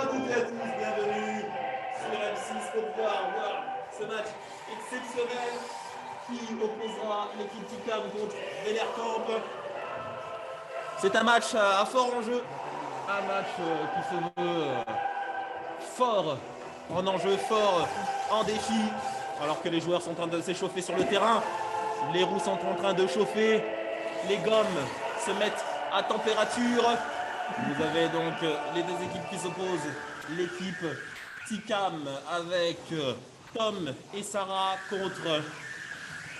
toutes et à tous, bienvenue sur M6 pour pouvoir voir ce match exceptionnel qui opposera l'équipe Ticam contre Bellercamp. C'est un match à fort enjeu, un match qui se veut fort en enjeu, fort en défi, alors que les joueurs sont en train de s'échauffer sur le terrain, les roues sont en train de chauffer, les gommes se mettent à température. Vous avez donc les deux équipes qui s'opposent. L'équipe Ticam avec Tom et Sarah contre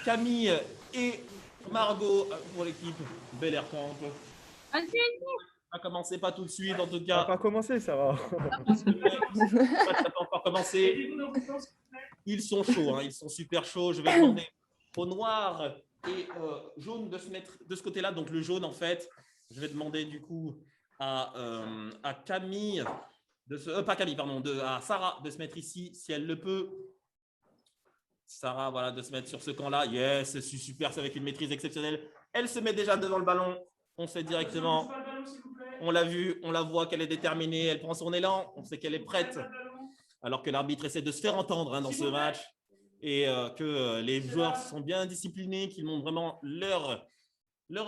Camille et Margot pour l'équipe Bellercamp. Ça n'a commencé pas tout de suite en tout cas. Ça n'a pas commencé, Sarah. Ça n'a pas encore commencé. Ils sont chauds, hein, ils sont super chauds. Je vais demander au noir et jaune de se mettre de ce côté-là. Donc le jaune en fait, je vais demander du coup à Camille, pas Camille, pardon, à Sarah de se mettre ici si elle le peut. Sarah, voilà, de se mettre sur ce camp-là. Yes, c'est super, c'est avec une maîtrise exceptionnelle. Elle se met déjà devant le ballon. On sait directement, on l'a vu, on la voit qu'elle est déterminée, elle prend son élan, on sait qu'elle est prête. Alors que l'arbitre essaie de se faire entendre dans ce match et que les joueurs sont bien disciplinés, qu'ils montrent vraiment leur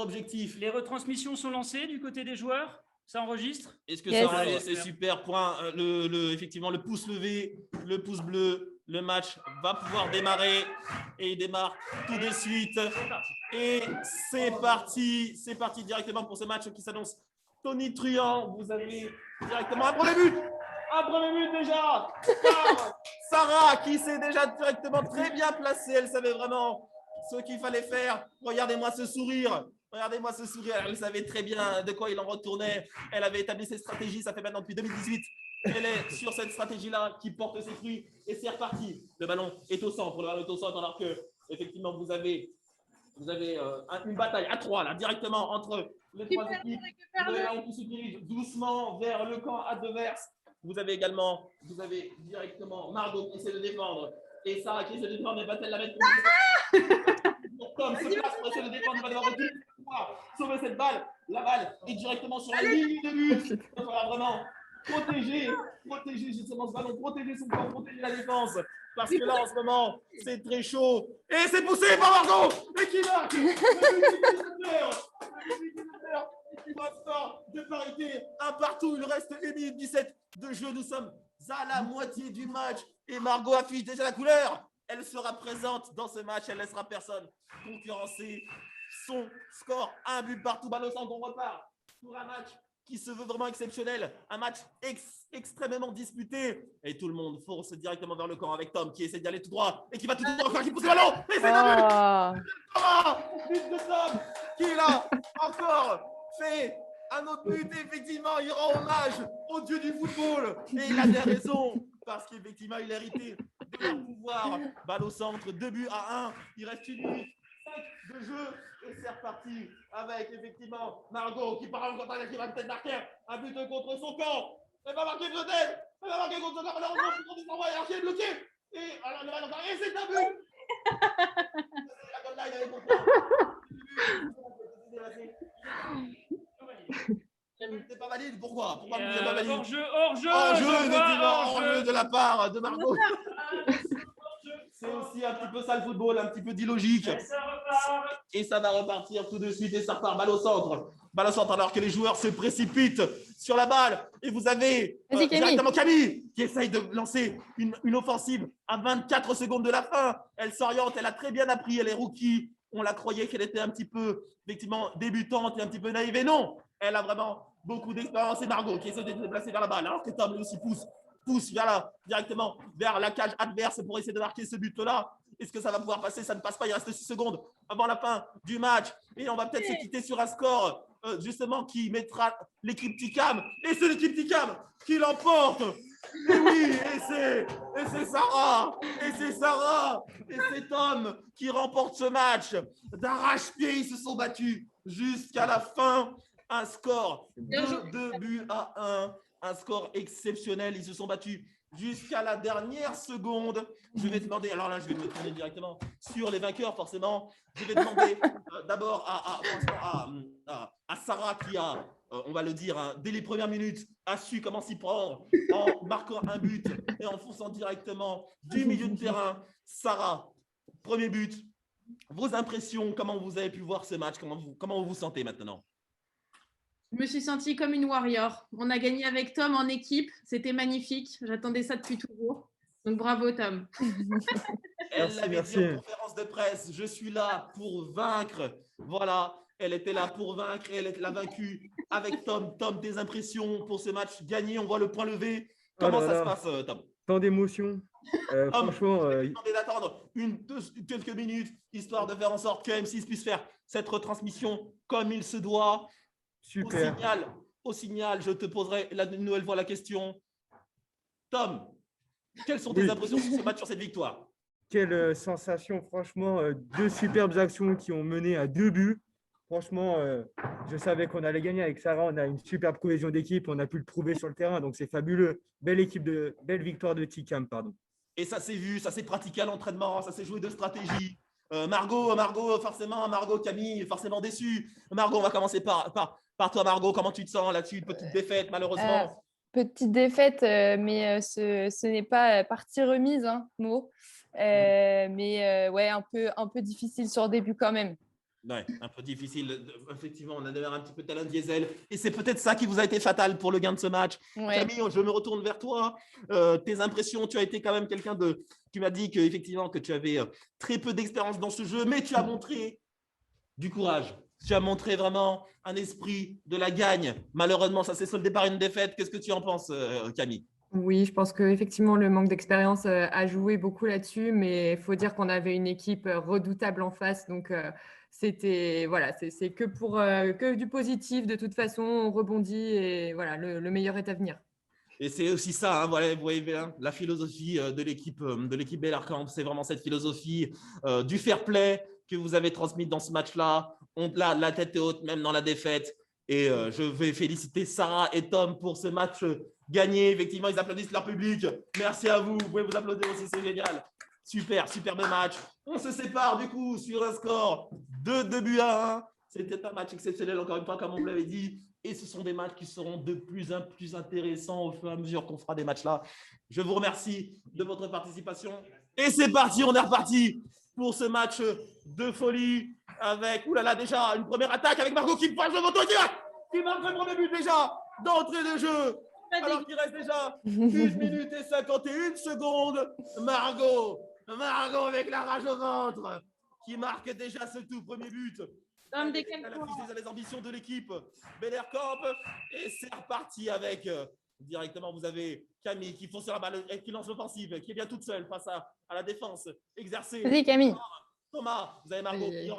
objectif. Les retransmissions sont lancées du côté des joueurs. Ça enregistre. Est-ce que ça enregistre? C'est super. Point. Effectivement, le pouce levé, le pouce bleu. Le match va pouvoir démarrer et il démarre tout de suite. Et c'est parti. C'est parti directement pour ce match qui s'annonce tonitruant. Vous avez directement un premier but. Un premier but déjà. Sarah qui s'est déjà directement très bien placée. Elle savait vraiment ce qu'il fallait faire. Regardez-moi ce sourire. Regardez-moi ce sourire. Elle savait très bien de quoi il en retournait. Elle avait établi ses stratégies. Ça fait maintenant depuis 2018. Elle est sur cette stratégie-là qui porte ses fruits. Et c'est reparti. Le ballon est au centre. Le ballon est au centre alors que, effectivement, vous avez une bataille à trois, là, directement entre les trois équipes. Le ballon qui se dirige doucement vers le camp adverse. Vous avez directement Margot qui essaie de défendre. Et Sarah qui essaie de défendre, mais va-t-elle la mettre Tom se place pour essayer de défendre, il va devoir reculer pour sauver cette balle. La balle est directement sur la ligne de but. Il va falloir vraiment protéger justement ce ballon, protéger son camp, protéger la défense. Parce que là, en ce moment, c'est très chaud. Et c'est poussé par Margot. Et qui marque de parité, un partout. Il reste 1 minute 17 de jeu. Nous sommes à la moitié du match. Et Margot affiche déjà la couleur. Elle sera présente dans ce match. Elle ne laissera personne concurrencer son score. Un but partout. Balle au centre, on repart pour un match qui se veut vraiment exceptionnel. Un match extrêmement disputé. Et tout le monde fonce directement vers le camp avec Tom qui essaie d'y aller tout droit et qui va tout droit, qui pousse le ballon. Et c'est le but. But de Tom qui là encore fait un autre but. Effectivement, il rend hommage au dieu du football. Et il a bien raison parce qu'effectivement, il a hérité de leur pouvoir. Balle au centre, 2 buts à 1. Il reste 1 minute 5 de jeu. Et c'est reparti avec effectivement Margot qui part en contre-attaque, qui va peut-être marquer un but contre son camp. Elle va marquer peut-être. Elle va marquer contre son camp. Malheureusement, il s'envoie alors qu'elle est bloquée. Et alors le ballon et c'est un but. La goal line avec mon c'est pas valide. Pourquoi vous n'êtes pas valide? Hors-jeu, effectivement, hors-jeu de la part de Margot. C'est aussi un petit peu ça le football, un petit peu d'illogique. Et ça va repartir tout de suite et ça repart. Balle au centre. Balle au centre alors que les joueurs se précipitent sur la balle. Et vous avez directement Camille qui essaye de lancer une offensive à 24 secondes de la fin. Elle s'oriente, elle a très bien appris, elle est rookie. On la croyait qu'elle était un petit peu effectivement débutante et un petit peu naïve. Et non, elle a vraiment beaucoup d'expérience. C'est Margot qui essaie de se déplacer vers la balle alors que Tom lui aussi pousse directement vers la cage adverse pour essayer de marquer ce but-là. Est-ce que ça va pouvoir passer? Ça ne passe pas. Il reste 6 secondes avant la fin du match. Et on va peut-être se quitter sur un score justement qui mettra l'équipe Ticam. Et c'est l'équipe Ticam qui l'emporte. Et oui, et c'est Sarah. Et c'est Sarah. Et c'est Tom qui remporte ce match. D'arrache-pied, ils se sont battus jusqu'à la fin. Un score de 2 buts à 1. un score exceptionnel. Ils se sont battus jusqu'à la dernière seconde. Je vais demander, alors là, je vais me tourner directement sur les vainqueurs, forcément. Je vais demander d'abord à Sarah qui a, on va le dire, hein, dès les premières minutes, a su comment s'y prendre en marquant un but et en fonçant directement du milieu de terrain. Sarah, premier but. Vos impressions, comment vous avez pu voir ce match, comment vous vous sentez maintenant? Je me suis sentie comme une warrior. On a gagné avec Tom en équipe. C'était magnifique. J'attendais ça depuis toujours. Donc bravo, Tom. Elle l'avait dit en conférence de presse, je suis là pour vaincre. Voilà, elle était là pour vaincre et elle l'a vaincu avec Tom. Tom, tes impressions pour ce match gagné, on voit le point levé. Comment ça se passe, Tom? Tant d'émotions. Franchement, demandé d'attendre quelques minutes, histoire de faire en sorte que M6 puisse faire cette retransmission comme il se doit. super. Au signal, je te poserai une nouvelle fois la question. Tom, quelles sont tes Oui. impressions sur ce match, sur cette victoire? Quelle sensation, franchement. Deux superbes actions qui ont mené à 2 buts. Franchement, je savais qu'on allait gagner avec Sarah. On a une superbe cohésion d'équipe. On a pu le prouver sur le terrain. Donc, c'est fabuleux. Belle victoire de Ticam, pardon. Et ça s'est vu, ça s'est pratiqué à l'entraînement, ça s'est joué de stratégie. Margot, forcément, Margot, Camille, forcément déçue. Margot, on va commencer par toi, Margot. Comment tu te sens là-dessus? Une petite défaite, malheureusement. Petite défaite, mais ce n'est pas partie remise, hein, Mo. Mais ouais, un peu difficile sur le début quand même. Ouais, un peu difficile. Effectivement, on a d'ailleurs un petit peu de talent diesel. Et c'est peut-être ça qui vous a été fatal pour le gain de ce match. Ouais. Camille, je me retourne vers toi. Tes impressions, tu as été quand même quelqu'un de… Tu m'as dit qu'effectivement, que tu avais très peu d'expérience dans ce jeu, mais tu as montré du courage. Tu as montré vraiment un esprit de la gagne. Malheureusement, ça s'est soldé par une défaite. Qu'est-ce que tu en penses, Camille? Oui, je pense qu'effectivement, le manque d'expérience a joué beaucoup là-dessus, mais il faut dire qu'on avait une équipe redoutable en face. Donc, c'était voilà, c'est que du positif. De toute façon, on rebondit et voilà, le meilleur est à venir. Et c'est aussi ça, hein, voilà, vous voyez bien, la philosophie de l'équipe Bellarcamp, c'est vraiment cette philosophie du fair play que vous avez transmise dans ce match-là. La tête est haute, même dans la défaite. Et je vais féliciter Sarah et Tom pour ce match gagné. Effectivement, ils applaudissent leur public. Merci à vous. Vous pouvez vous applaudir aussi, c'est génial. Superbe match. On se sépare du coup sur un score de 2-1. C'était un match exceptionnel, encore une fois, comme on vous l'avait dit. Et ce sont des matchs qui seront de plus en plus intéressants au fur et à mesure qu'on fera des matchs là. Je vous remercie de votre participation. Et c'est parti, on est reparti pour ce match de folie avec, oulala, déjà une première attaque avec Margot qui passe devant toi, qui marque le premier but déjà d'entrée de jeu. Alors qu'il reste déjà 1 minute et 51 secondes. Margot avec la rage au ventre qui marque déjà ce tout premier but. Elle affiche déjà les ambitions de l'équipe Bellarcamp. Et c'est reparti avec directement, vous avez Camille qui fonce sur la balle et qui lance l'offensive, qui est bien toute seule face à la défense exercée. Vas-y, Camille. Thomas, vous avez Margot qui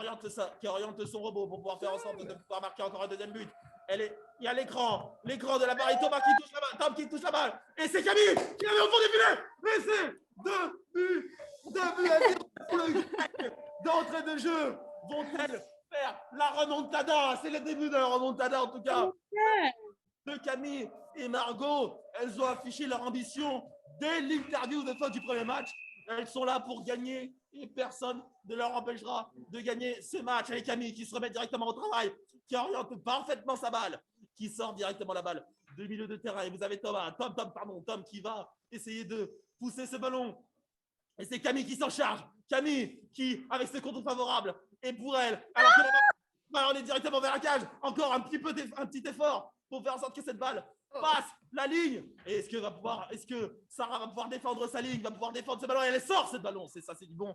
oriente son robot pour pouvoir faire en sorte de pouvoir marquer encore un deuxième but. Il y a l'écran de l'appareil Thomas qui touche la balle, Tom qui touche la balle. Et c'est Camille qui est au fond du filet. Et c'est 2 buts à 0 d'entrée de jeu. Vont-elles faire la remontada? C'est le début de la remontada en tout cas. De Camille et Margot, elles ont affiché leur ambition dès l'interview de fin du premier match. Elles sont là pour gagner et personne ne leur empêchera de gagner ce match. Avec Camille qui se remet directement au travail, qui oriente parfaitement sa balle, qui sort directement la balle de milieu de terrain. Et vous avez Tom qui va essayer de pousser ce ballon. Et c'est Camille qui s'en charge. Camille qui, avec ses contrôles favorables, est pour elle. Alors que on est directement vers la cage. Encore un petit effort pour faire en sorte que cette balle passe la ligne. Et est-ce que Sarah va pouvoir défendre sa ligne, va pouvoir défendre ce ballon? Et elle sort ce ballon. C'est ça, c'est du bon.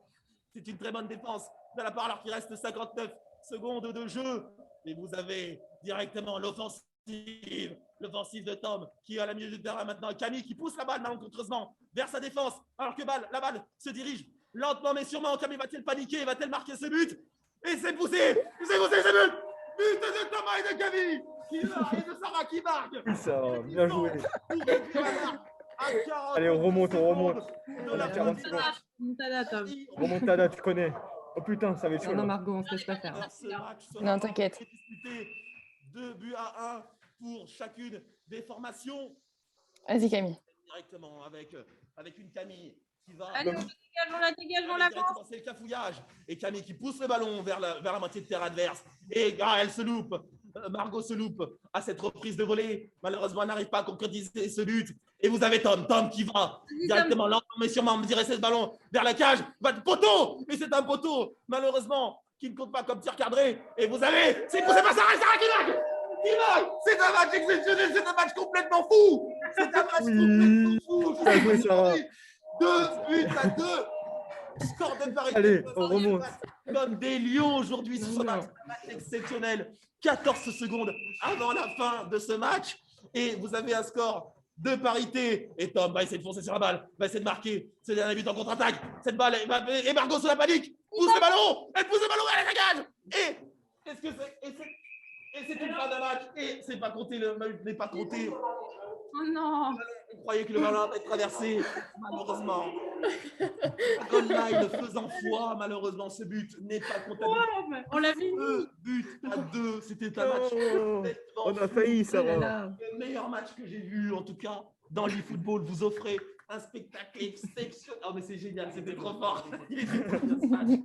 C'est une très bonne défense de la part alors qu'il reste 59 secondes de jeu. Et vous avez directement l'offensive de Tom qui est à la milieu du terrain maintenant. Camille qui pousse la balle malencontreusement vers sa défense alors que la balle se dirige lentement mais sûrement. Camille va-t-elle paniquer? Va-t-elle marquer ce but? Et c'est poussé ce but! But de Thomas et de Camille et de Sarah qui marque. Ça, bien joué. Allez, on remonte. On a 40 secondes. Remontada, tu connais. Oh putain, ça va être chaud. Non, Margot, on ne se laisse pas faire. Non, t'inquiète. 2 buts à 1 pour chacune des formations. Vas-y, Camille. Directement avec une Camille qui va. Allez, on la dégage, on l'avance. Directement, c'est le cafouillage. Et Camille qui pousse le ballon vers la moitié de terre adverse. Et elle se loupe. Margot se loupe à cette reprise de volée. Malheureusement, elle n'arrive pas à concrétiser ce but. Et vous avez Tom qui va directement lentement mais sûrement me dirait ce ballon vers la cage. Poteau. Et c'est un poteau, malheureusement, qui ne compte pas comme tir cadré. Et vous avez. C'est pas Sarah qui marque. C'est un match exceptionnel. C'est un match complètement fou. C'est un match complètement fou. Ça a joué, Sarah. 2 buts à 2. Score de parité. Allez, on remonte. Comme des lions aujourd'hui sur ce match. Un match exceptionnel. 14 secondes avant la fin de ce match. Et vous avez un score de parité. Et Tom va essayer de foncer sur la balle. Va essayer de marquer ce dernier but en contre-attaque. Cette balle, et Margot sur la panique. Pousse le ballon. Elle pousse le ballon vers la cage. Et qu'est-ce que c'est? Et c'est une fin de match. Et c'est pas compté. Le but n'est pas compté. Oh non. On croyait que le ballon allait traverser, malheureusement. Goal line faisant foi, malheureusement, ce but n'est pas comptabilisé. Oh, on l'a vu. 2 buts à 2, c'était un match complètement On a failli, fou. Sarah. Le meilleur match que j'ai vu, en tout cas, dans l'e-football. Vous offrez un spectacle exceptionnel. Oh, mais c'est génial, c'était trop fort. Il était trop bien ce match.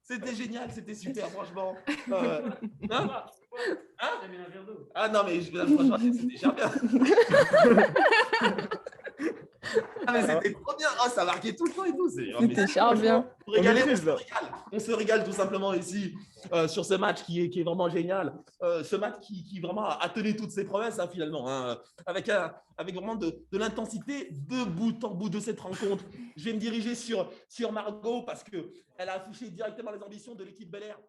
C'était génial, c'était super, franchement. Hein? Ah non, mais franchement, c'était déjà bien. Ah, mais c'était trop bien. Oh, ça marquait tout le temps et tout. C'était charmant. On se régale tout simplement ici sur ce match qui est vraiment génial. Ce match qui vraiment a tenu toutes ses promesses, hein, finalement. Hein, avec vraiment de l'intensité de bout en bout de cette rencontre. Je vais me diriger sur Margot parce qu'elle a affiché directement les ambitions de l'équipe Bel Air.